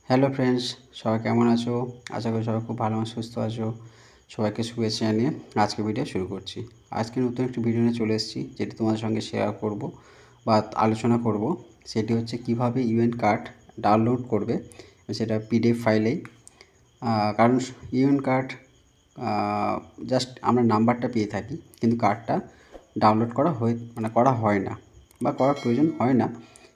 Hello friends, সবাই কেমন আছো? আশা করি সবাই খুব ভালো এবং সুস্থ আছো। সবাইকে শুভেচ্ছা জানিয়ে আজকে ভিডিও শুরু করছি। আজকে নতুন একটি ভিডিও নিয়ে চলে এসেছি, যেটি তোমাদের সঙ্গে শেয়ার করব বা আলোচনা করব। সেটি হচ্ছে কিভাবে ইউএন কার্ড ডাউনলোড করবে, সেটা পিডিএফ ফাইলেই। কারণ ইউএন কার্ড জাস্ট আমরা নাম্বারটা পেয়ে থাকি, কিন্তু কার্ডটা ডাউনলোড করা হয় না বা করার প্রয়োজন হয় না,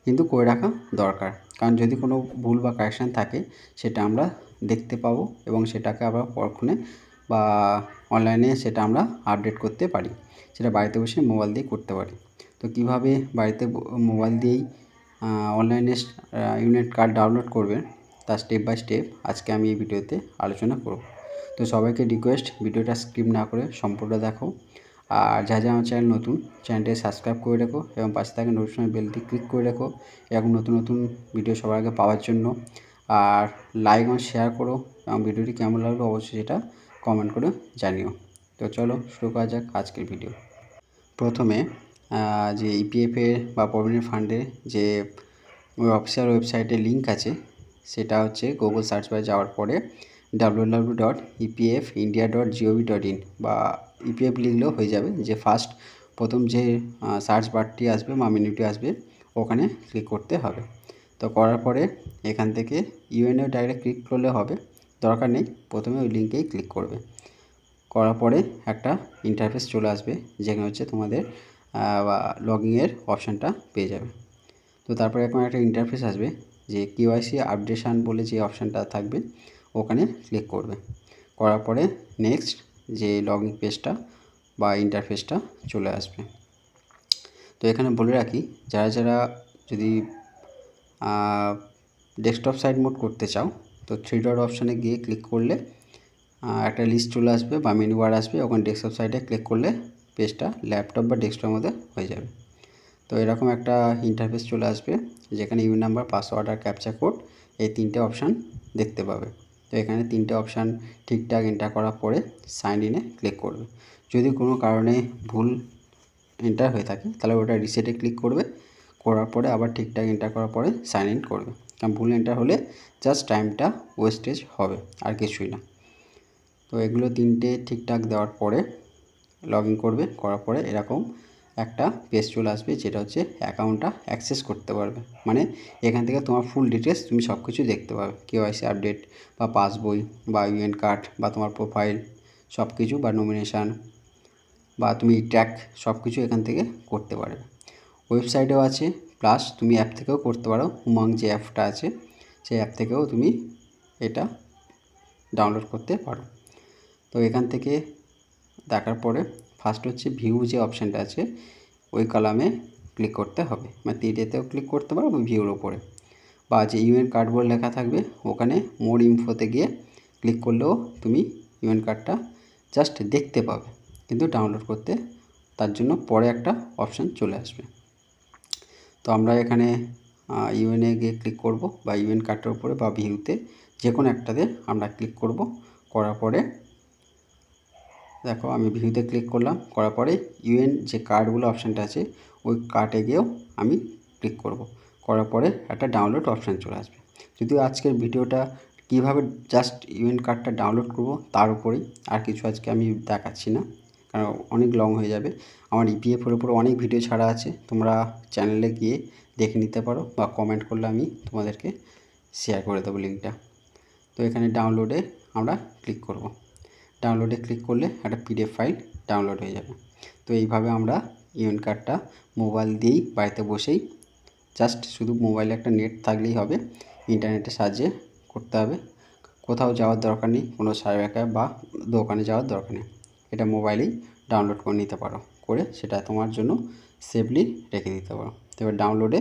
কিন্তু করে রাখা দরকার। কারণ যদি কোনো ভুল বা কারেকশান থাকে, সেটা আমরা দেখতে পাবো এবং সেটাকে আবার পরক্ষণে বা অনলাইনে সেটা আমরা আপডেট করতে পারি। সেটা বাড়িতে বসে মোবাইল দিয়ে করতে পারি। তো কীভাবে বাড়িতে মোবাইল দিয়েই অনলাইনে ইউনিট কার্ড ডাউনলোড করবেন, তার স্টেপ বাই স্টেপ আজকে আমি এই ভিডিওতে আলোচনা করব। তো সবাইকে রিকোয়েস্ট, ভিডিওটা স্কিপ না করে সম্পূর্ণ দেখো। আর যা আমার চ্যানেল নতুন, চ্যানেলটি সাবস্ক্রাইব করে রেখো এবং পাশে থাকা নোটিফিকেশন বেলটি ক্লিক করে রেখো এরকম নতুন নতুন ভিডিও সবার আগে পাওয়ার জন্য। আর লাইক এবং শেয়ার করো এবং ভিডিওটি কেমন লাগলো অবশ্যই সেটা কমেন্ট করে জানিও। তো চলো শুরু করা যাক আজকের ভিডিও। প্রথমে যে ইপিএফের বা প্রভিডেন্ট ফান্ডের যে অফিসিয়াল ওয়েবসাইটের লিঙ্ক আছে, সেটা হচ্ছে গুগল সার্চ বারে যাওয়ার পরে www.epfindia.gov.in বা ইপিএফ লিখলেও হয়ে যাবে। যে প্রথম যে সার্চ বারটি আসবে বা মেনুটি আসবে, ওখানে ক্লিক করতে হবে। তো করার পরে এখান থেকে ইউএনএ ডাইরেক্ট ক্লিক করলে হবে, দরকার নেই, প্রথমে ওই লিঙ্কেই ক্লিক করবে। করার পরে একটা ইন্টারফেস চলে আসবে, যেখানে হচ্ছে তোমাদের লগইনের অপশানটা পেয়ে যাবে। তো তারপরে এখন একটা ইন্টারফেস আসবে, যে কেওয়াইসি আপডেশান বলে যে অপশানটা থাকবে, ওখানে ক্লিক করবে। করার পরে নেক্সট যে লগইন পেজটা বা ইন্টারফেসটা চলে আসবে। তো এখানে বলে রাখি, যারা যারা যদি ডেস্কটপ সাইড মোড করতে চাও, তো 3 ডট অপশানে গিয়ে ক্লিক করলে একটা লিস্ট চলে আসবে বা মেনু বার আসবে, ওখানে ডেস্কটপ সাইডে ক্লিক করলে পেজটা ল্যাপটপ বা ডেস্কটপের মধ্যে হয়ে যাবে। তো এরকম একটা ইন্টারফেস চলে আসবে, যেখানে ইউএন নাম্বার, পাসওয়ার্ড আর ক্যাপচা কোড, এই 3টে অপশান দেখতে পাবে। তো এখানে 3টে অপশান ঠিকঠাক এন্টার করার পরে সাইন ইনে ক্লিক করবে। যদি কোনো কারণে ভুল এন্টার হয়ে থাকে, তাহলে ওটা রিসেটে ক্লিক করবে। করার পরে আবার ঠিকঠাক এন্টার করার পরে সাইন ইন করবে। কারণ ভুল এন্টার হলে জাস্ট টাইমটা ওয়েস্টেজ হবে, আর কিছুই না। তো এগুলো 3টে ঠিকঠাক দেওয়ার পরে লগ ইন করবে। করার পরে এরকম একটা পেজ চলে আসবে, যেটা হচ্ছে অ্যাকাউন্টটা অ্যাক্সেস করতে পারবে। মানে এখান থেকে তোমার ফুল ডিটেলস তুমি সব কিছু দেখতে পাবে, কেওয়াইসি আপডেট বা পাসবই বা ইউএন কার্ড বা তোমার প্রোফাইল সব কিছু, বা নমিনেশান বা তুমি ট্র্যাক সব কিছু এখান থেকে করতে পারবে। ওয়েবসাইটেও আছে, প্লাস তুমি অ্যাপ থেকেও করতে পারো। উমং যে অ্যাপটা আছে, সেই অ্যাপ থেকেও তুমি এটা ডাউনলোড করতে পারো। তো এখান থেকে দেখার পরে ফার্স্ট হচ্ছে ভিউ যে অপশানটা আছে, ওই কলামে ক্লিক করতে হবে। মানে তীরেতেও ক্লিক করতে পারো ওই ভিউর ওপরে, বা যে ইউএন কার্ড বলে লেখা থাকবে, ওখানে মোর ইনফোতে গিয়ে ক্লিক করলেও তুমি ইউএন কার্ডটা জাস্ট দেখতে পাবে, কিন্তু ডাউনলোড করতে তার জন্য পরে একটা অপশান চলে আসবে। তো আমরা এখানে ইউএনএ গিয়ে ক্লিক করব, বা ইউএন কার্ডটার উপরে বা ভিউতে যে কোনো একটাতে আমরা ক্লিক করব। করার পরে দেখো আমি ভিউতে ক্লিক করলাম। করার পরে ইউএন যে কার্ডগুলো অপশানটা আছে, ওই কার্ডে গিয়েও আমি ক্লিক করব। করার পরে একটা ডাউনলোড অপশান চলে আসবে। যদিও আজকের ভিডিওটা কীভাবে জাস্ট ইউএন কার্ডটা ডাউনলোড করব তার উপরেই, আর কিছু আজকে আমি দেখাচ্ছি না, কারণ অনেক লং হয়ে যাবে। আমার ইপিএফের উপরে অনেক ভিডিও ছাড়া আছে, তোমরা চ্যানেলে গিয়ে দেখে নিতে পারো, বা কমেন্ট করলে আমি তোমাদেরকে শেয়ার করে দেবো লিঙ্কটা। তো এখানে ডাউনলোডে আমরা ক্লিক করব। ডাউনলোডে ক্লিক করলে একটা পিডিএফ ফাইল ডাউনলোড হয়ে যাবে। তো এইভাবে আমরা ইউএন কার্ডটা মোবাইল দিয়েই বাড়িতে বসেই, জাস্ট শুধু মোবাইলে একটা নেট থাকলেই হবে, ইন্টারনেটের সাহায্যে করতে হবে। কোথাও যাওয়ার দরকার নেই, কোনো সাইবার ক্যাফে বা দোকানে যাওয়ার দরকার নেই, এটা মোবাইলেই ডাউনলোড করে নিতে পারো, করে সেটা তোমার জন্য সেফলি রেখে দিতে পারো। তো এবার ডাউনলোডে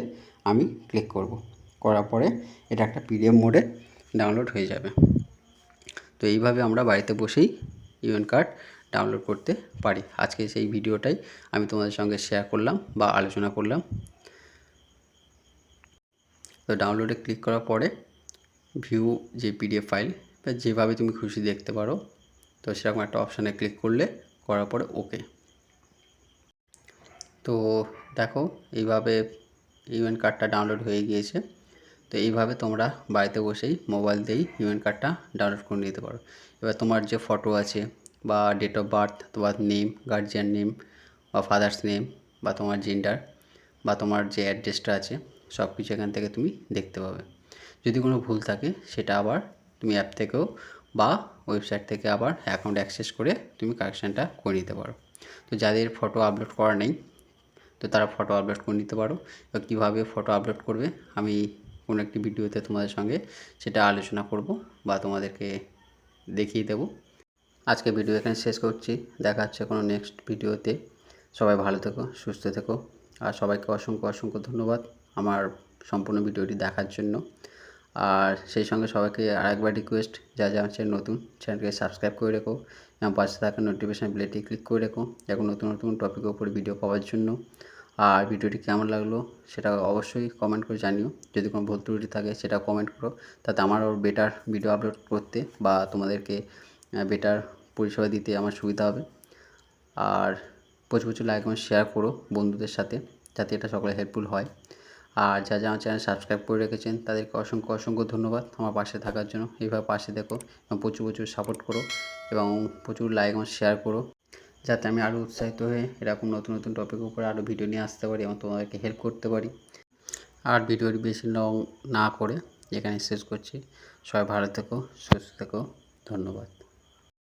আমি ক্লিক করব। করার পরে এটা একটা পিডিএফ মোডে ডাউনলোড হয়ে যাবে। তো এইভাবে আমরা বাড়িতে বসেই ইউএন কার্ড ডাউনলোড করতে পারি। আজকে সেই ভিডিওটাই আমি তোমাদের সঙ্গে শেয়ার করলাম বা আলোচনা করলাম। তো ডাউনলোডে ক্লিক করার পরে ভিউ যে পিডিএফ ফাইল, বা যেভাবে তুমি খুশি দেখতে পারো, তো সেরকম একটা অপশানে ক্লিক করলে, করার পরে ওকে। তো দেখো এইভাবে ইউএন কার্ডটা ডাউনলোড হয়ে গিয়েছে। তো এইভাবে তোমরা বাড়িতে বসেই মোবাইল দিয়েই ইউএন কার্ডটা ডাউনলোড করে নিতে পারো। এবার তোমার যে ফটো আছে বা ডেট অফ বার্থ, তোমার নেম, গার্জিয়ান নেম বা ফাদার্স নেম বা তোমার জেন্ডার বা তোমার যে অ্যাড্রেসটা আছে সব কিছু এখান থেকে তুমি দেখতে পাবে। যদি কোনো ভুল থাকে সেটা আবার তুমি অ্যাপ থেকেও বা ওয়েবসাইট থেকে আবার অ্যাকাউন্ট অ্যাক্সেস করে তুমি কারেকশানটা করে নিতে পারো। তো যাদের ফটো আপলোড করা নেই তো তারা ফটো আপলোড করে নিতে পারো। এবার কীভাবে ফটো আপলোড করবে আমি কোনো একটি ভিডিওতে তোমাদের সঙ্গে সেটা আলোচনা করব বা তোমাদেরকে দেখিয়ে দেবো। আজকে ভিডিও এখানে শেষ করছি, দেখা হচ্ছে কোনো নেক্সট ভিডিওতে। সবাই ভালো থেকো, সুস্থ থেকো, আর সবাইকে অসংখ্য অসংখ্য ধন্যবাদ আমার সম্পূর্ণ ভিডিওটি দেখার জন্য। আর সেই সঙ্গে সবাইকে আরেকবার রিকোয়েস্ট, যা আমার চ্যানেল নতুন, চ্যানেলকে সাবস্ক্রাইব করে রেখো এবং পাশে থাকা নোটিফিকেশান বেলটি ক্লিক করে রেখো এখন নতুন নতুন টপিকের উপর ভিডিও পাওয়ার জন্য। আর ভিডিওটি কেমন লাগলো সেটা অবশ্যই কমেন্ট করে জানিও। যদি কোনো ভুল ত্রুটি থাকে সেটা কমেন্ট করো, তাতে আমার আরও বেটার ভিডিও আপলোড করতে বা তোমাদেরকে বেটার পরিষেবা দিতে আমার সুবিধা হবে। আর প্রচুর প্রচুর লাইক এবং শেয়ার করো বন্ধুদের সাথে, যাতে এটা সকলে হেল্পফুল হয়। আর যা আমার চ্যানেল সাবস্ক্রাইব করে রেখেছেন তাদেরকে অসংখ্য অসংখ্য ধন্যবাদ আমার পাশে থাকার জন্য। এইভাবে পাশে দেখো এবং প্রচুর প্রচুর সাপোর্ট করো এবং প্রচুর লাইক এবং শেয়ার করো, যাতে আমি আরও উৎসাহিত হয়ে এরকম নতুন নতুন টপিকের উপরে আরও ভিডিও নিয়ে আসতে পারি এবং তোমাদেরকে হেল্প করতে পারি। আর ভিডিওটি বেশি লং না করে এখানে শেষ করছি। সবাই ভালো থেকো, সুস্থ থেকো, ধন্যবাদ।